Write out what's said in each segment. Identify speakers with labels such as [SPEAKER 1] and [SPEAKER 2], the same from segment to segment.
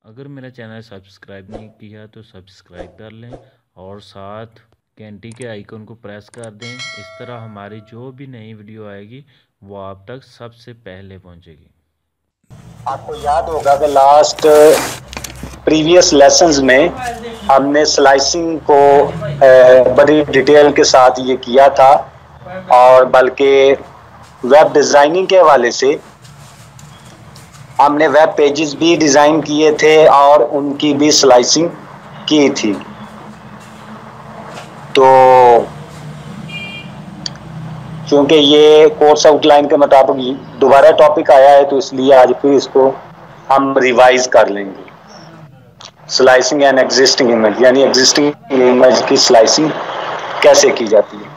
[SPEAKER 1] अगर मेरा channel subscribe नहीं किया तो सब्सक्राइब कर लें और साथ घंटी के आइकन को प्रेस कर दें। इस तरह हमारी जो भी नई वीडियो आएगी वो आप तक सबसे पहले पहुंचेगी।
[SPEAKER 2] आपको याद होगा कि लास्ट प्रीवियस लेसन्स में हमने स्लाइसिंग को बड़ी डिटेल के साथ ये किया था और बल्कि वेब डिज़ाइनिंग के हवाले से हमने वेब पेजेस भी डिज़ाइन किए थे और उनकी भी स्लाइसिंग की थी। तो क्योंकि ये कोर्स आउटलाइन के मुताबिक दोबारा टॉपिक आया है तो इसलिए आज फिर इसको हम रिवाइज कर लेंगे। स्लाइसिंग एंड एग्जिस्टिंग इमेज, यानी एग्जिस्टिंग इमेज की स्लाइसिंग कैसे की जाती है।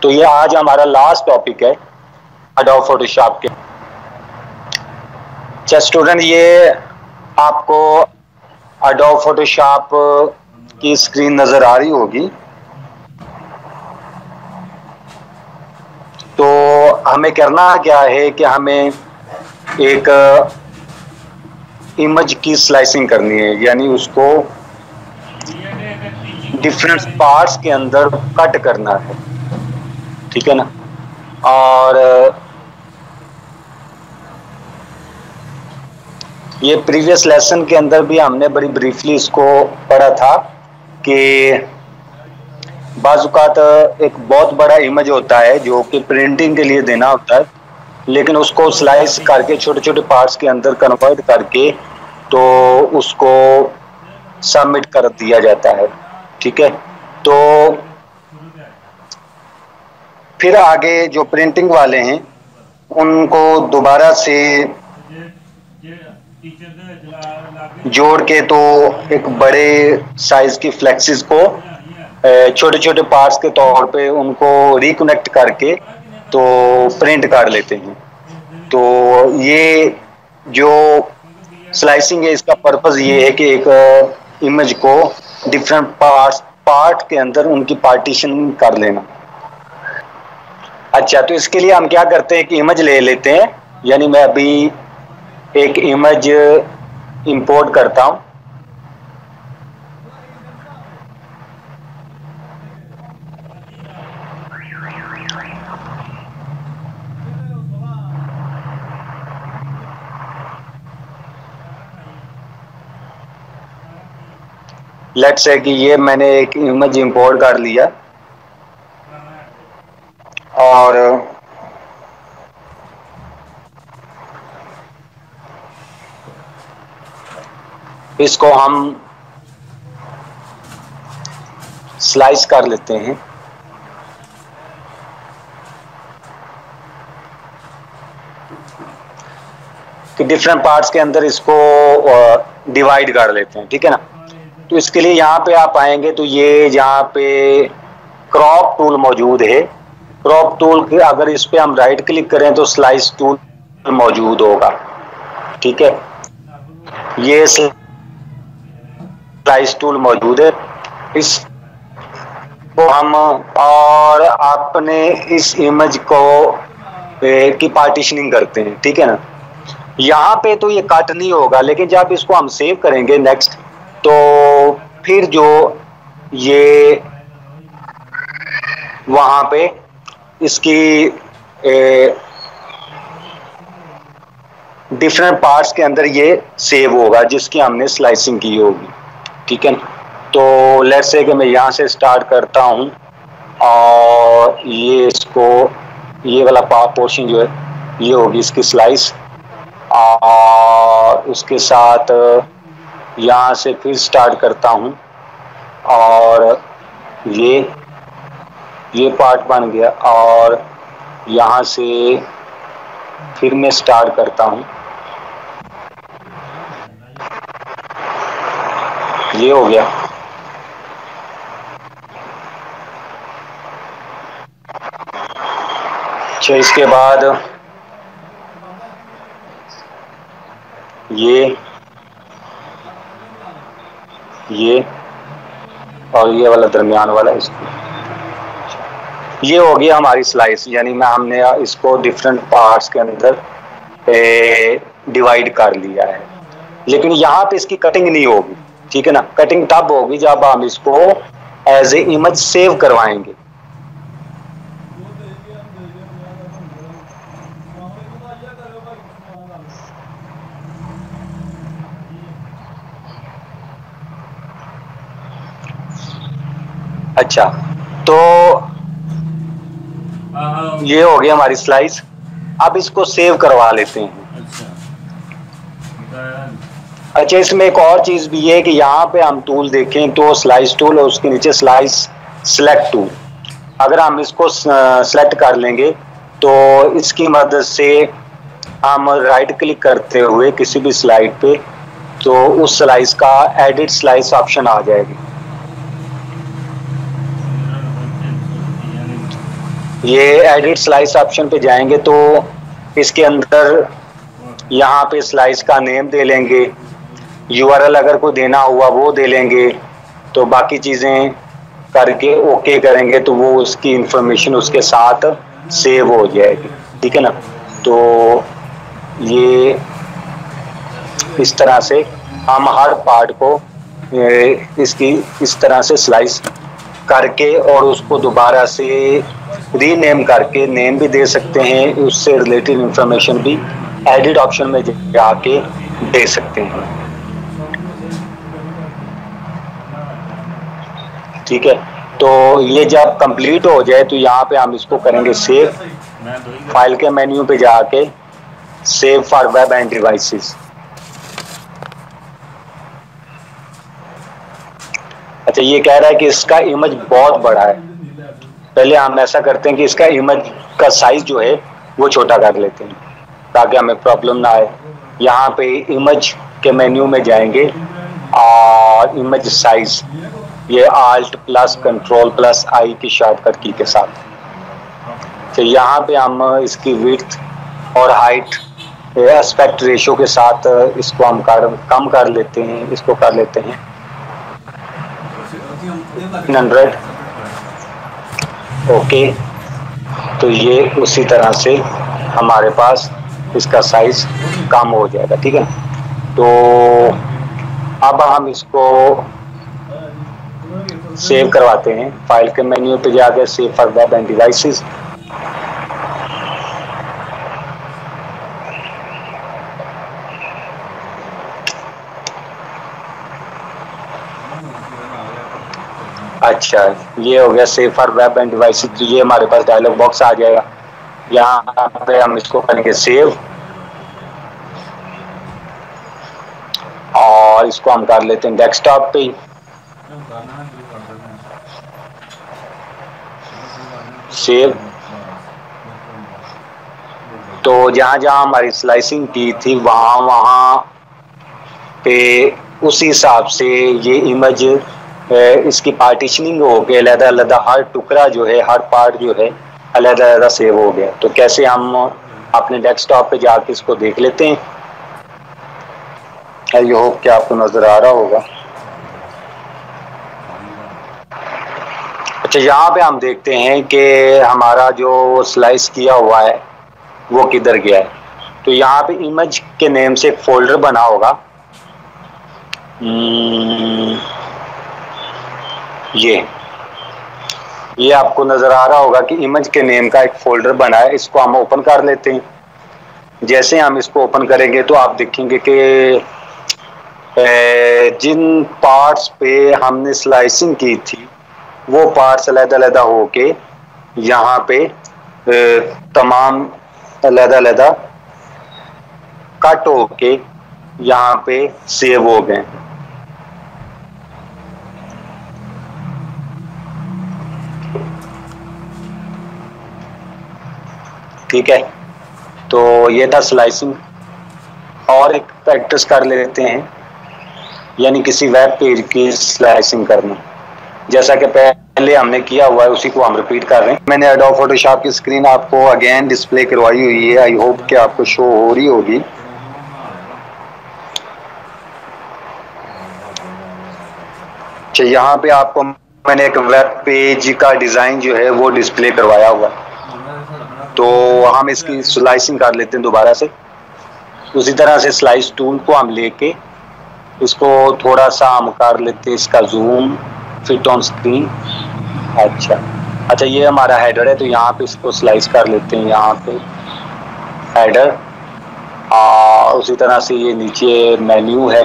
[SPEAKER 2] तो ये आज हमारा लास्ट टॉपिक है एडोब फोटोशॉप के। अच्छा स्टूडेंट, ये आपको एडोब फोटोशॉप की स्क्रीन नजर आ रही होगी। तो हमें करना क्या है कि हमें एक इमेज की स्लाइसिंग करनी है, यानी उसको डिफरेंट पार्ट्स के अंदर कट करना है, ठीक है ना। और ये प्रीवियस लेसन के अंदर भी हमने बड़ी ब्रीफली इसको पढ़ा था कि बाज़-औक़ात एक बहुत बड़ा इमेज होता है जो कि प्रिंटिंग के लिए देना होता है, लेकिन उसको स्लाइस करके छोटे छोटे पार्ट्स के अंदर कन्वर्ट करके तो उसको सबमिट कर दिया जाता है, ठीक है। तो फिर आगे जो प्रिंटिंग वाले हैं उनको दोबारा से जोड़ के तो एक बड़े साइज की फ्लेक्सिस को छोटे छोटे पार्ट्स के तौर पे उनको रिकनेक्ट करके तो प्रिंट कर लेते हैं। तो ये जो स्लाइसिंग है इसका पर्पस ये है कि एक इमेज को डिफरेंट पार्ट के अंदर उनकी पार्टीशन कर लेना। अच्छा, तो इसके लिए हम क्या करते हैं कि इमेज ले लेते हैं, यानी मैं अभी एक इमेज इंपोर्ट करता हूं। लेट्स से कि ये मैंने एक इमेज इंपोर्ट कर लिया और इसको हम स्लाइस कर लेते हैं। कि डिफरेंट पार्ट्स के अंदर इसको डिवाइड कर लेते हैं, ठीक है ना। तो इसके लिए यहाँ पे आप आएंगे तो ये यहाँ पे क्रॉप टूल मौजूद है। क्रॉप टूल के अगर इस पे हम राइट क्लिक करें तो स्लाइस टूल मौजूद होगा, ठीक है। ये स्लाइस टूल मौजूद है, इस को हम और आपने इस इमेज को की पार्टीशनिंग करते हैं, ठीक है ना। यहाँ पे तो ये कट नहीं होगा, लेकिन जब इसको हम सेव करेंगे नेक्स्ट तो फिर जो ये वहां पे इसकी डिफरेंट पार्ट्स के अंदर ये सेव होगा जिसकी हमने स्लाइसिंग की होगी, ठीक है। तो लेट्स से कि मैं यहाँ से स्टार्ट करता हूँ और ये इसको ये वाला पोर्शन जो है ये होगी इसकी स्लाइस, और उसके साथ यहाँ से फिर स्टार्ट करता हूँ और ये पार्ट बन गया और यहाँ से फिर मैं स्टार्ट करता हूँ, ये हो गया। अच्छा, इसके बाद ये और ये वाला दरमियान वाला इसको, ये हो गया हमारी स्लाइस, यानी मैं हमने इसको डिफरेंट पार्ट्स के अंदर डिवाइड कर लिया है, लेकिन यहाँ पे इसकी कटिंग नहीं होगी, ठीक है ना। कटिंग तब होगी जब हम इसको एज ए इमेज सेव करवाएंगे। अच्छा, तो ये हो गई हमारी स्लाइस। अब इसको सेव करवा लेते हैं। अच्छा, इसमें एक और चीज भी है कि यहाँ पे हम टूल देखें तो स्लाइस टूल और उसके नीचे स्लाइस सिलेक्ट टूल, अगर हम इसको सेलेक्ट कर लेंगे तो इसकी मदद से हम राइट क्लिक करते हुए किसी भी स्लाइड पे तो उस स्लाइस का एडिट स्लाइस ऑप्शन आ जाएगी। ये एडिट स्लाइस ऑप्शन पे जाएंगे तो इसके अंदर यहाँ पे स्लाइस का नेम दे लेंगे, यूआरएल अगर कोई देना हुआ वो दे लेंगे, तो बाकी चीज़ें करके ओके करेंगे तो वो उसकी इंफॉर्मेशन उसके साथ सेव हो जाएगी, ठीक है ना। तो ये इस तरह से हम हर पार्ट को इसकी इस तरह से स्लाइस करके और उसको दोबारा से रीनेम करके नेम भी दे सकते हैं, उससे रिलेटेड इंफॉर्मेशन भी एडिट ऑप्शन में जाके दे सकते हैं, ठीक है। तो ये जब कंप्लीट हो जाए तो यहाँ पे हम इसको करेंगे सेव, फाइल के मेन्यू पे जाके save for web end devices. अच्छा, ये कह रहा है कि इसका इमेज बहुत बड़ा है, पहले हम ऐसा करते हैं कि इसका इमेज का साइज जो है वो छोटा कर लेते हैं ताकि हमें प्रॉब्लम ना आए। यहाँ पे इमेज के मेन्यू में जाएंगे और इमेज साइज, ये आल्ट प्लस कंट्रोल प्लस आई की शॉर्टकट की के साथ, तो यहाँ पे हम इसकी विड्थ और हाइट एस्पेक्ट रेशियो के साथ इसको हम कम कर लेते हैं, इसको कर लेते हैं 100। ओके, तो ये उसी तरह से हमारे पास इसका साइज कम हो जाएगा, ठीक है। तो अब हम इसको सेव करवाते हैं, फाइल के मेन्यू पे जाकर save for web end devices. अच्छा, ये हो गया save for web end devices. तो ये हमारे पास डायलॉग बॉक्स आ जाएगा, यहाँ पे हम इसको करेंगे सेव और इसको हम कर लेते हैं डेस्कटॉप पे। सेव, तो जहाँ जहाँ हमारी स्लाइसिंग की थी वहाँ पे उसी हिसाब से ये इमेज इसकी पार्टीशनिंग हो गई, अलग-अलग हर टुकड़ा जो है, हर पार्ट जो है अलग-अलग सेव हो गया। तो कैसे हम अपने डेस्कटॉप पे जाके इसको देख लेते हैं। आई होप कि आपको नजर आ रहा होगा। अच्छा, यहाँ पे हम देखते हैं कि हमारा जो स्लाइस किया हुआ है वो किधर गया है। तो यहाँ पे इमेज के नेम से एक फोल्डर बना होगा, ये आपको नजर आ रहा होगा कि इमेज के नेम का एक फोल्डर बना है। इसको हम ओपन कर लेते हैं। जैसे हम इसको ओपन करेंगे तो आप देखेंगे कि जिन पार्ट्स पे हमने स्लाइसिंग की थी वो पार्ट्स अलग-अलग होके यहाँ पे तमाम अलग-अलग कट होके यहाँ पे सेव हो गए। ठीक है, तो ये था स्लाइसिंग। और एक प्रैक्टिस कर लेते हैं, यानी किसी वेब पेज की स्लाइसिंग करना, जैसा कि पहले हमने किया हुआ है उसी को हम रिपीट कर रहे हैं। मैंने एडोब फोटोशॉप की स्क्रीन आपको अगेन डिस्प्ले करवाई हुई है, आई होप कि आपको शो हो रही होगी। अच्छा, यहाँ पे आपको मैंने एक वेब पेज का डिज़ाइन जो है वो डिस्प्ले करवाया हुआ है। तो हम इसकी स्लाइसिंग कर लेते हैं दोबारा से। उसी तरह से स्लाइस टूल को हम लेके इसको थोड़ा सा हम कर लेते हैं, इसका जूम फिट ऑन स्क्रीन। अच्छा, ये हमारा हेडर है, तो यहाँ पे इसको स्लाइस कर लेते हैं, यहाँ पे हेडर। उसी तरह से ये नीचे मेन्यू है,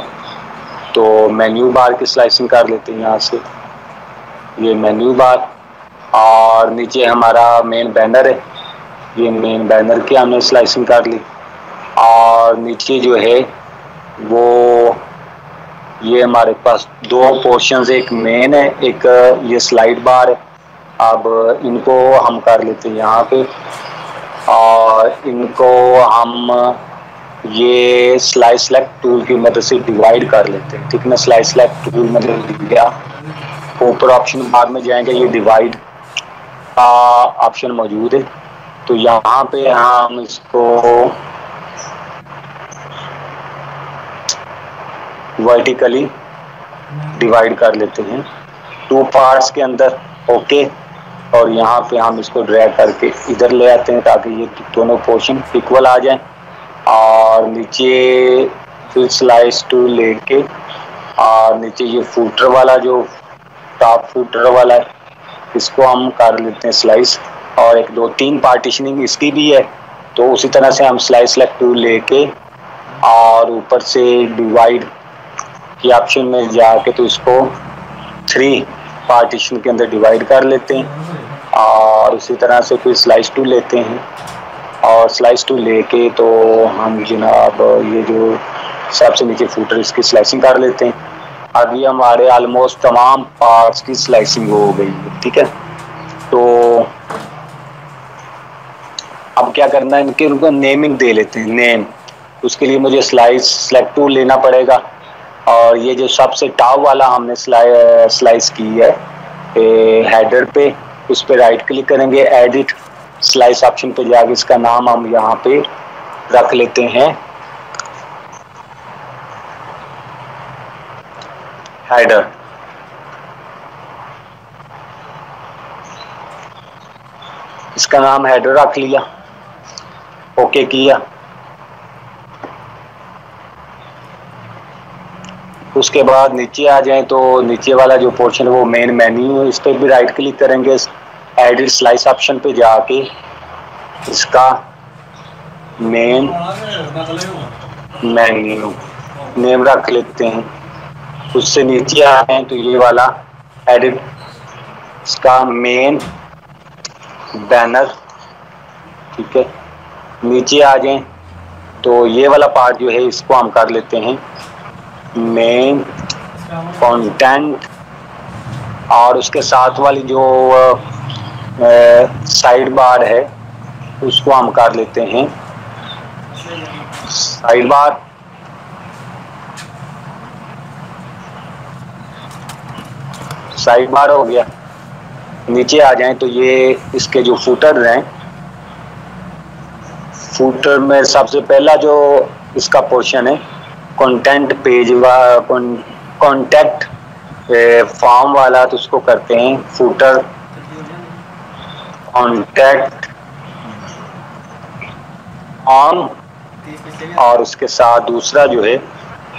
[SPEAKER 2] तो मेन्यू बार की स्लाइसिंग कर लेते हैं यहाँ से, ये मेन्यू बार। और नीचे हमारा मेन बैनर है, ये मेन बैनर की हमने स्लाइसिंग कर ली। और नीचे जो है वो ये हमारे पास दो पोर्शंस, एक मेन है, एक ये स्लाइड बार है। अब इनको हम कर लेते हैं यहाँ पे, और इनको हम ये स्लाइस सेलेक्ट टूल की मदद से डिवाइड कर लेते हैं। ठीक है, स्लाइस सेलेक्ट टूल मदद दिया, ऊपर ऑप्शन बार में जाएंगे, ये डिवाइड का ऑप्शन मौजूद है, तो यहाँ पे हम इसको वर्टिकली डिवाइड कर लेते हैं 2 पार्ट्स के अंदर। ओके, और यहाँ पे हम इसको ड्रैग करके इधर ले आते हैं ताकि ये दोनों पोर्शन इक्वल आ जाएं। और नीचे फिर स्लाइस टूल लेके और नीचे ये फूटर वाला जो टॉप फूटर वाला है, इसको हम कर लेते हैं स्लाइस। और 1 2 3 पार्टीशनिंग इसकी भी है, तो उसी तरह से हम स्लाइस सेलेक्ट टूल लेके और ऊपर से डिवाइड की ऑप्शन में जाके तो इसको 3 पार्टीशन के अंदर डिवाइड कर लेते हैं। और इसी तरह से फिर स्लाइस टूल लेते हैं, और स्लाइस टूल लेके तो हम जनाब ये जो सबसे नीचे फूटर इसकी स्लाइसिंग कर लेते हैं। अभी हमारे ऑलमोस्ट तमाम पार्ट्स की स्लाइसिंग हो गई है। ठीक है, तो अब क्या करना है, इनके उनको नेमिंग दे लेते हैं, नेम। उसके लिए मुझे स्लाइस सेलेक्ट टूल लेना पड़ेगा, और ये जो सबसे टॉप वाला हमने स्लाइस की है हेडर पे, उस पर राइट क्लिक करेंगे, एडिट स्लाइस ऑप्शन पे जाके इसका नाम हम यहाँ पे रख लेते हैं हेडर। इसका नाम हेडर रख लिया, ओके किया। उसके बाद नीचे आ जाएं तो नीचे वाला जो पोर्शन है वो मेन मेन्यू है, इस पर भी राइट क्लिक करेंगे, एडिट स्लाइस ऑप्शन पे जाके इसका मेन मेन्यू नेम रख लेते हैं। उससे नीचे आए तो ये वाला एडिट इसका मेन बैनर। ठीक है, नीचे आ जाएं तो ये वाला पार्ट जो है इसको हम कर लेते हैं मेन कंटेंट, और उसके साथ वाली जो साइड बार है उसको हम कर लेते हैं साइड बार। साइड बार हो गया। नीचे आ जाएं तो ये इसके जो फूटर हैं, फूटर में सबसे पहला जो इसका पोर्शन है कंटेंट पेज कॉन्टैक्ट फॉर्म वाला, तो उसको करते हैं फूटर कॉन्टैक्ट ऑन, और उसके साथ दूसरा जो है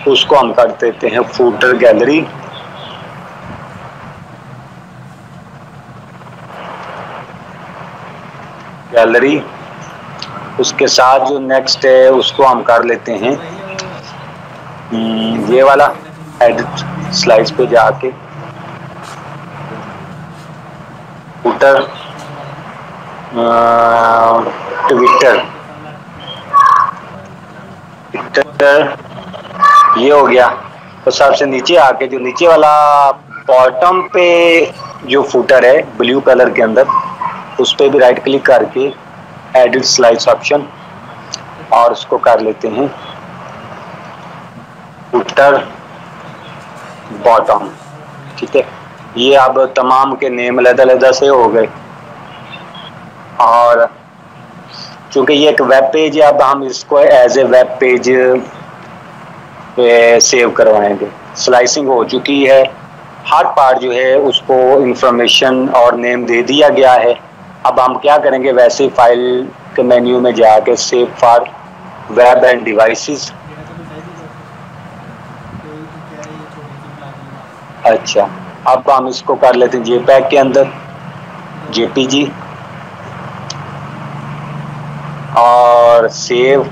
[SPEAKER 2] उसको हम कर देते हैं फूटर गैलरी। गैलरी उसके साथ जो नेक्स्ट है उसको हम कर लेते हैं ये वाला एडिट स्लाइड्स पे जाके फूटर ट्विटर ये हो गया। तो सबसे नीचे आके जो नीचे वाला बॉटम पे जो फूटर है ब्लू कलर के अंदर, उस पर भी राइट क्लिक करके एडिट स्लाइड्स ऑप्शन, और उसको कर लेते हैं फूटर बॉटम। ठीक है, ये अब तमाम के नेम अलग-अलग से हो गए। और चूंकि ये एक वेब पेज है, अब हम इसको as a web page save करवाएंगे। स्लाइसिंग हो चुकी है, हर पार्ट जो है उसको इंफॉर्मेशन और नेम दे दिया गया है। अब हम क्या करेंगे, वैसे फाइल के मेन्यू में जाके save for web end devices. अच्छा, अब हम इसको कर लेते हैं जेपैग के अंदर, जेपीजी, और सेव।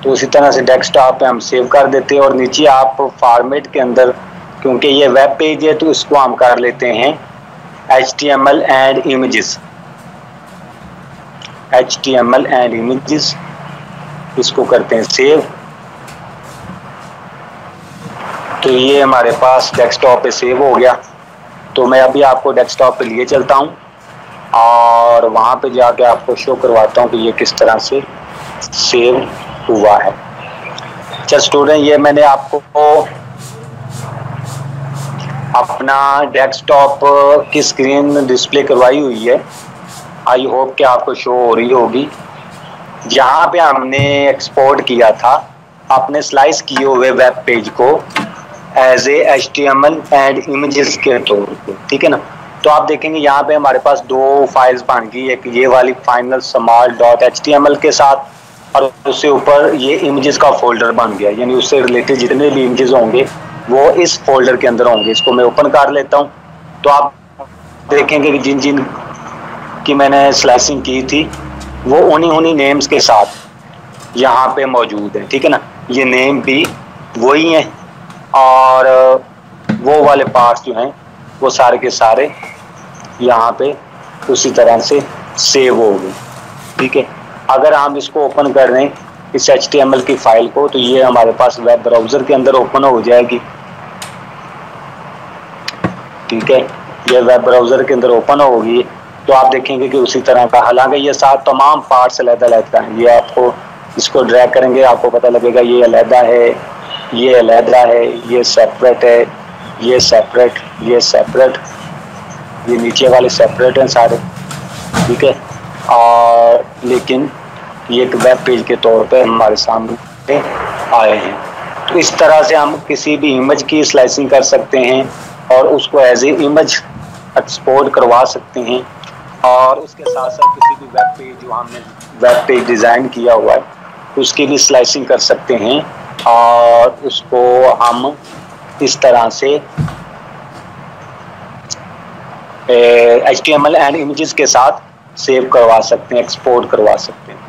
[SPEAKER 2] तो उसी तरह से डेस्कटॉप पे हम सेव कर देते हैं, और नीचे आप फॉर्मेट के अंदर, क्योंकि ये वेब पेज है तो इसको हम कर लेते हैं HTML and images, HTML and images, इसको करते हैं सेव। तो ये हमारे पास डेस्कटॉप पे सेव हो गया। तो मैं अभी आपको डेस्कटॉप पे लिए चलता हूँ और वहाँ पे जाके आपको शो करवाता हूँ कि ये किस तरह से सेव हुआ है। अच्छा स्टूडेंट, ये मैंने आपको अपना डेस्कटॉप की स्क्रीन डिस्प्ले करवाई हुई है, आई होप कि आपको शो हो रही होगी। जहाँ पे हमने एक्सपोर्ट किया था अपने स्लाइस किए हुए वेब पेज को as a HTML and images के तौर पे, ठीक है ना। तो आप देखेंगे यहाँ पे हमारे पास दो फाइल्स बन गई, एक ये वाली फाइनल स्मॉल .html के साथ, और उससे ऊपर ये इमेजेस का फोल्डर बन गया, यानी उससे रिलेटेड जितने भी इमेजेस होंगे वो इस फोल्डर के अंदर होंगे। इसको मैं ओपन कर लेता हूँ। तो आप देखेंगे कि जिन जिन की मैंने स्लाइसिंग की थी वो उन्हीं नेम्स के साथ यहाँ पे मौजूद है, ठीक है ना। ये नेम भी वही हैं और वो वाले पार्ट्स जो हैं वो सारे के सारे यहाँ पे उसी तरह से सेव हो गए, ठीक है। अगर हम इसको ओपन कर दें इस HTML की फाइल को, तो ये हमारे पास वेब ब्राउज़र के अंदर ओपन हो जाएगी, ठीक है। ये वेब ब्राउज़र के अंदर ओपन होगी। तो आप देखेंगे कि उसी तरह का, हालांकि ये सात तमाम पार्ट्स अलग-अलग हैं। ये आपको इसको ड्रैग करेंगे आपको पता लगेगा ये अलग है, ये अलग है, ये सेपरेट है, ये सेपरेट, ये सेपरेट, ये नीचे वाले सेपरेट हैं सारे, ठीक है। और लेकिन ये एक वेब पेज के तौर पे हमारे सामने आए हैं। तो इस तरह से हम किसी भी इमेज की स्लाइसिंग कर सकते हैं और उसको एज ए इमेज एक्सपोर्ट करवा सकते हैं, और उसके साथ साथ किसी भी वेब पेज जो हमने वेब पेज डिज़ाइन किया हुआ है उसकी भी स्लाइसिंग कर सकते हैं, और उसको हम इस तरह से HTML एंड इमेजेस के साथ सेव करवा सकते हैं, एक्सपोर्ट करवा सकते हैं।